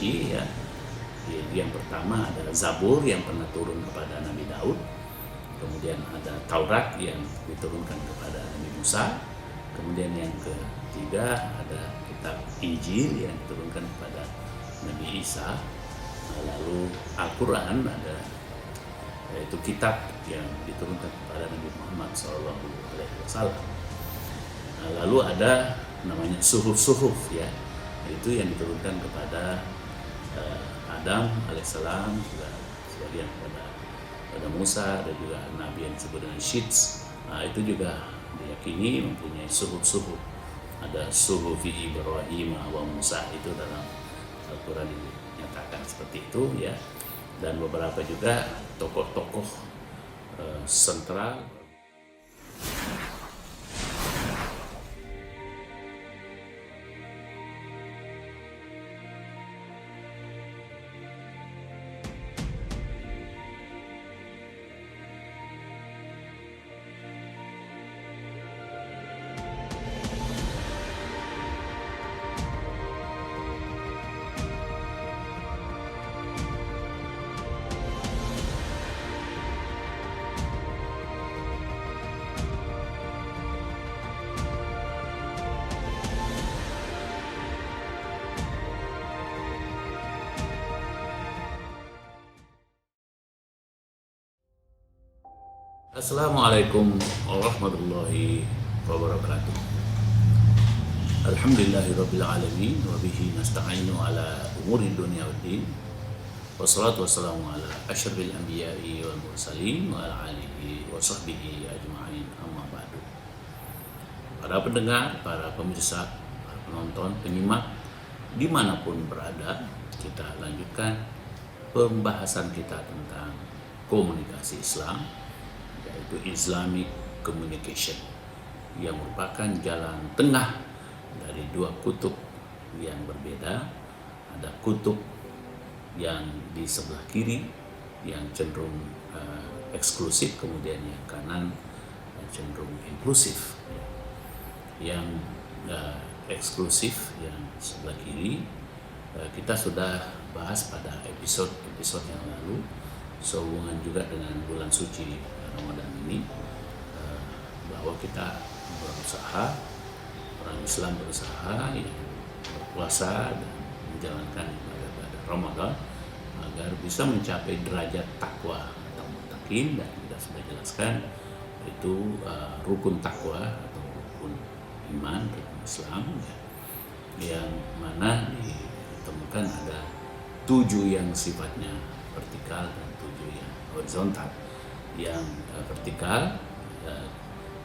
suci ya. Yang pertama ada Zabur yang pernah turun kepada Nabi Daud, kemudian ada Taurat yang diturunkan kepada Nabi Musa, kemudian yang ketiga ada kitab Injil yang diturunkan kepada Nabi Isa, lalu Al-Quran ada, yaitu kitab yang diturunkan kepada Nabi Muhammad SAW. Lalu ada namanya suhuf ya, itu yang diturunkan kepada Adam alaihissalam, juga sebagian pada Musa, dan juga Nabi yang disebut dengan Syits. Itu juga diyakini mempunyai suhuf. Ada suhufi Ibrahim wa Musa, itu dalam Al-Quran dinyatakan seperti itu ya. Dan beberapa juga tokoh-tokoh sentral. Assalamualaikum warahmatullahi wabarakatuh. Alhamdulillahirabbil alamin wa bihi nasta'inu ala umuri dunya waddin. Wassalatu wassalamu ala asyrafil anbiya'i wal mursalin wa ala alihi wa sahbihi ajma'in, amma ba'du. Para pendengar, para pemirsa, para penonton, penyimak dimanapun berada, kita lanjutkan pembahasan kita tentang komunikasi Islam, yaitu Islamic Communication, yang merupakan jalan tengah dari dua kutub yang berbeda. Ada kutub yang di sebelah kiri yang cenderung eksklusif, kemudian yang kanan cenderung inklusif. Yang eksklusif yang sebelah kiri kita sudah bahas pada episode yang lalu, sehubungan juga dengan bulan suci Ramadan ini, bahwa kita berusaha, orang Islam berusaha ya, berpuasa dan menjalankan ibadah Ramadan agar bisa mencapai derajat takwa atau muttaqin. Dan kita sudah jelaskan itu rukun takwa atau rukun iman, rukun Islam ya, yang mana ditemukan ada 7 yang sifatnya vertikal dan 7 yang horizontal. Yang vertikal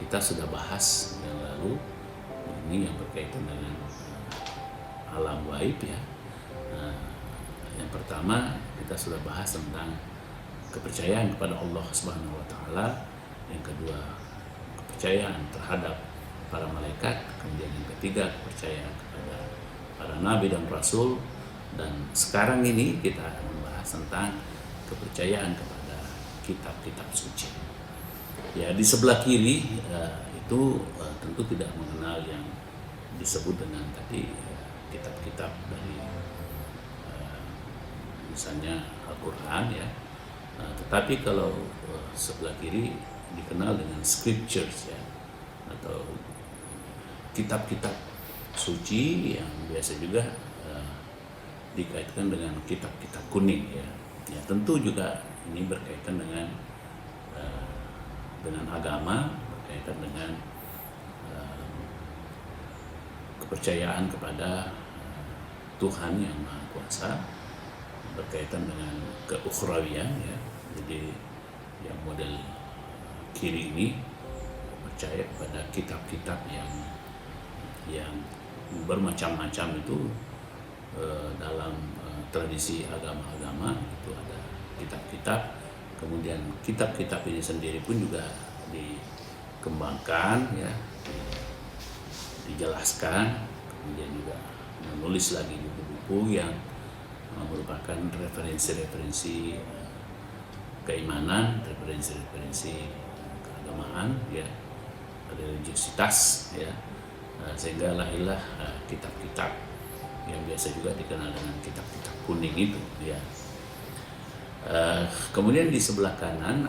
kita sudah bahas yang lalu, ini yang berkaitan dengan alam gaib ya. Yang pertama kita sudah bahas tentang kepercayaan kepada Allah Subhanahu wa taala, yang kedua kepercayaan terhadap para malaikat, kemudian yang ketiga kepercayaan kepada para nabi dan rasul, dan sekarang ini kita membahas tentang kepercayaan kepada kitab-kitab suci. Ya, di sebelah kiri itu tentu tidak mengenal yang disebut dengan tadi kitab-kitab dari misalnya Al-Quran ya. Tetapi kalau sebelah kiri dikenal dengan scriptures ya, atau kitab-kitab suci yang biasa juga dikaitkan dengan kitab-kitab kuning ya. Ya, tentu juga ini berkaitan dengan agama, berkaitan dengan kepercayaan kepada Tuhan yang Maha Kuasa, berkaitan dengan keukhrawian ya. Jadi yang model kiri ini percaya kepada kitab-kitab yang bermacam-macam itu. Dalam tradisi agama-agama itu ada kitab-kitab, kemudian kitab-kitab ini sendiri pun juga dikembangkan ya, dijelaskan, kemudian juga menulis lagi buku-buku yang merupakan referensi-referensi keimanan, referensi-referensi keagamaan ya, religiositas ya, sehingga lahirlah kitab-kitab yang biasa juga dikenal dengan kitab-kitab kuning itu ya. Kemudian di sebelah kanan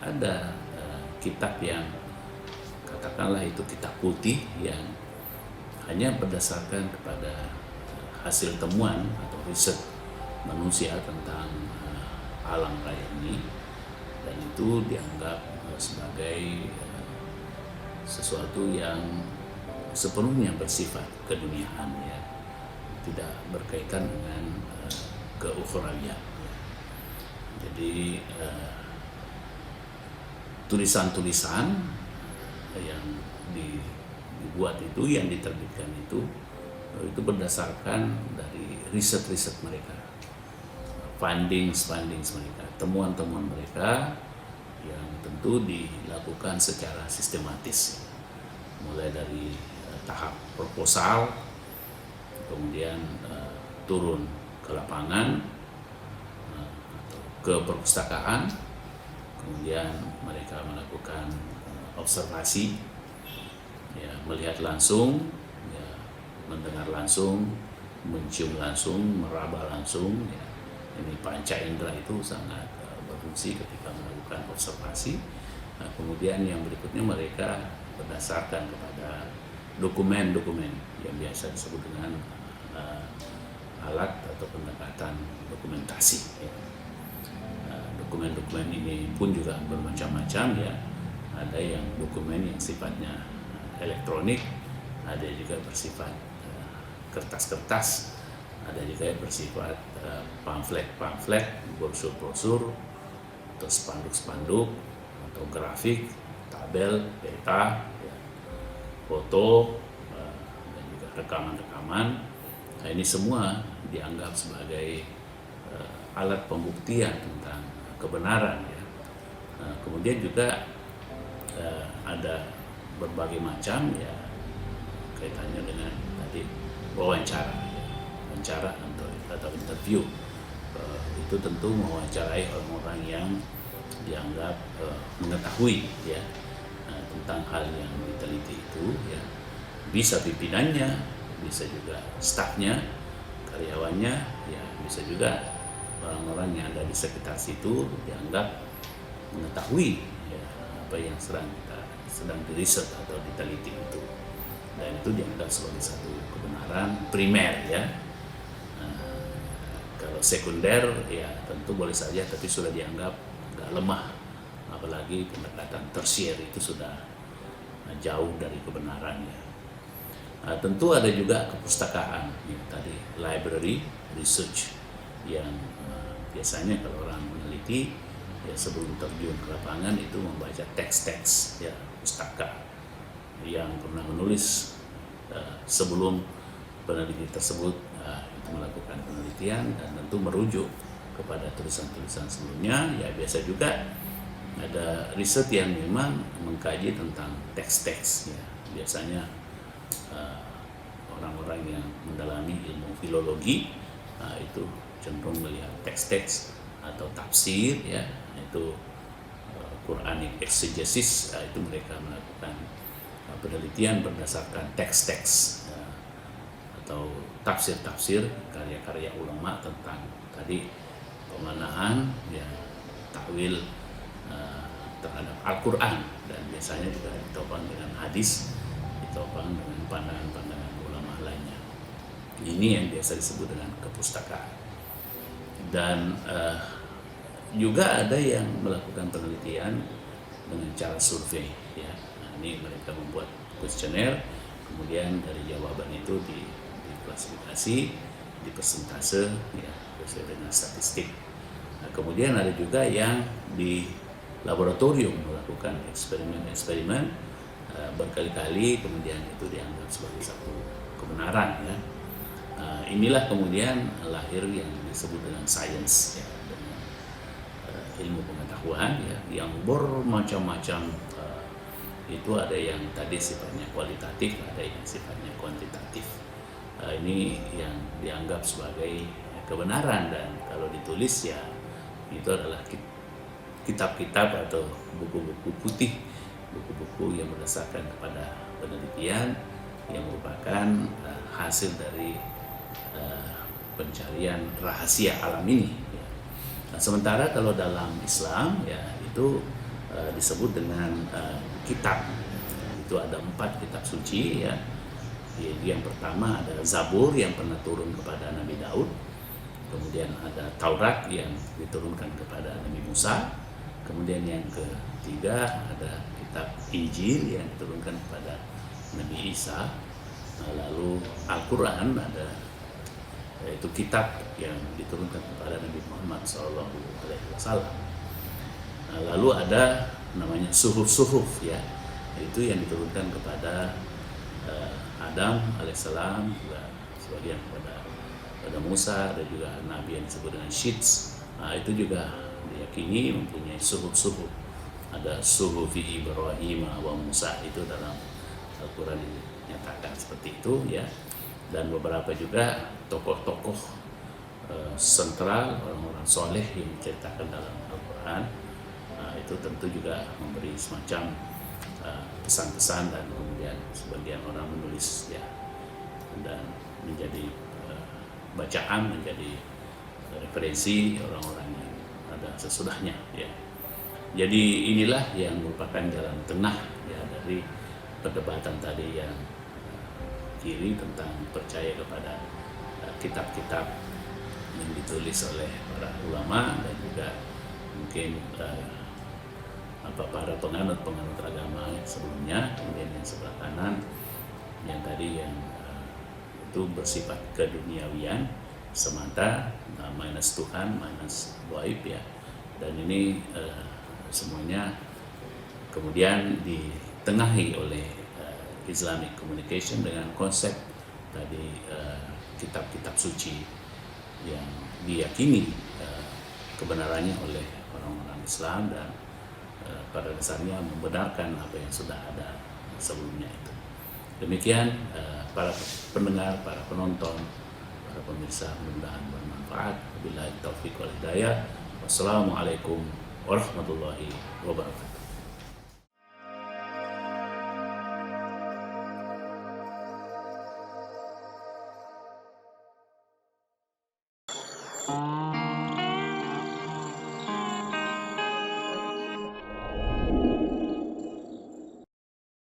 ada kitab yang katakanlah itu kitab putih yang hanya berdasarkan kepada hasil temuan atau riset manusia tentang alam raya ini, dan itu dianggap sebagai sesuatu yang sepenuhnya bersifat keduniaan ya, tidak berkaitan dengan keukhrawiyaan. Jadi tulisan-tulisan yang dibuat itu, yang diterbitkan itu berdasarkan dari riset-riset mereka, findings mereka, temuan-temuan mereka yang tentu dilakukan secara sistematis, mulai dari tahap proposal, kemudian turun ke lapangan atau ke perpustakaan, kemudian mereka melakukan observasi, ya, melihat langsung, ya, mendengar langsung, mencium langsung, meraba langsung. Ya. Ini panca indera itu sangat berfungsi ketika melakukan observasi. Nah, kemudian yang berikutnya mereka berdasarkan kepada dokumen-dokumen yang biasa disebut dengan alat atau pendekatan dokumentasi. Ya. Dokumen-dokumen ini pun juga bermacam-macam ya. Ada yang dokumen yang sifatnya elektronik, ada juga bersifat kertas-kertas, ada juga yang bersifat pamflet-pamflet, brosur-brosur, atau spanduk-spanduk, atau grafik, tabel, peta, ya, foto, dan juga rekaman-rekaman. Nah, ini semua dianggap sebagai alat pembuktian tentang kebenaran ya. Nah, kemudian juga ada berbagai macam ya kaitannya dengan tadi wawancara atau interview. Itu tentu mewawancarai orang-orang yang dianggap mengetahui ya tentang hal yang diteliti itu ya, bisa pimpinannya, bisa juga stafnya, karyawannya ya, bisa juga orang-orang yang ada di sekitar situ dianggap mengetahui ya apa yang sedang diriset atau diteliti itu, dan itu dianggap sebagai satu kebenaran primer ya. Kalau sekunder ya tentu boleh saja, tapi sudah dianggap agak lemah, apalagi pendekatan tersier itu sudah jauh dari kebenaran ya. Tentu ada juga kepustakaan ya, tadi library research yang biasanya kalau orang meneliti ya sebelum terjun ke lapangan itu membaca teks-teks ya, pustaka yang pernah menulis sebelum peneliti tersebut itu melakukan penelitian, dan tentu merujuk kepada tulisan-tulisan sebelumnya ya. Biasa juga ada riset yang memang mengkaji tentang teks-teks ya. Biasanya orang-orang yang mendalami ilmu filologi itu cenderung melihat teks-teks atau tafsir ya, itu Quranic exegesis, itu mereka melakukan penelitian berdasarkan teks-teks atau tafsir-tafsir karya-karya ulama tentang tadi pemaknaan ya, takwil terhadap Al-Quran, dan biasanya juga ditopang dengan hadis, ditopang dengan pandangan-pandangan ulama lainnya. Ini yang biasa disebut dengan kepustakaan. Dan juga ada yang melakukan penelitian dengan cara survei ya. Nah, ini mereka membuat kuesioner, kemudian dari jawaban itu diklasifikasi, dipersentase ya, sesuai dengan statistik. Nah, kemudian ada juga yang di laboratorium melakukan eksperimen berkali-kali, kemudian itu dianggap sebagai satu kebenaran ya. Inilah kemudian lahir yang disebut dengan sains ya, dengan ilmu pengetahuan ya, yang bermacam-macam. Itu ada yang tadi sifatnya kualitatif, ada yang sifatnya kuantitatif. Ini yang dianggap sebagai kebenaran, dan kalau ditulis ya itu adalah kitab-kitab atau buku-buku putih, buku-buku yang berdasarkan kepada penelitian yang merupakan hasil dari pencarian rahasia alam ini. Ya. Nah, sementara kalau dalam Islam ya itu disebut dengan kitab. Itu ada 4 kitab suci ya. Yang pertama ada Zabur yang pernah turun kepada Nabi Daud. Kemudian ada Taurat yang diturunkan kepada Nabi Musa. Kemudian yang ketiga ada kitab Injil yang diturunkan kepada Nabi Isa. Lalu Al-Quran ada, yaitu kitab yang diturunkan kepada Nabi Muhammad SAW. Lalu ada namanya suhuf-suhuf ya, itu yang diturunkan kepada Adam alaihissalam, juga sebagian kepada Musa, dan juga Nabi yang disebut dengan Syits. Itu juga diyakini mempunyai suhuf-suhuf. Ada suhufi Ibrahim wa Musa, itu dalam Al-Quran dinyatakan seperti itu ya. Dan beberapa juga tokoh-tokoh sentral, orang-orang soleh yang diceritakan dalam Al-Quran. Itu tentu juga memberi semacam pesan-pesan, dan kemudian sebagian orang menulis ya, dan menjadi bacaan, menjadi referensi orang-orang yang ada sesudahnya ya. Jadi inilah yang merupakan jalan tengah ya dari perdebatan tadi yang kiri tentang percaya kepada kitab-kitab yang ditulis oleh para ulama, dan juga mungkin para penganut agama sebelumnya. Kemudian yang sebelah kanan yang tadi yang itu bersifat keduniawian semata, minus Tuhan, minus gaib ya. Dan ini semuanya kemudian ditengahi oleh Islamic communication dengan konsep tadi kitab-kitab suci yang diyakini kebenarannya oleh orang-orang Islam, dan pada dasarnya membenarkan apa yang sudah ada sebelumnya itu. Demikian para pendengar, para penonton, para pemirsa, mudah-mudahan bermanfaat. Wabillahi taufiq wal hidayah. Wassalamualaikum warahmatullahi wabarakatuh.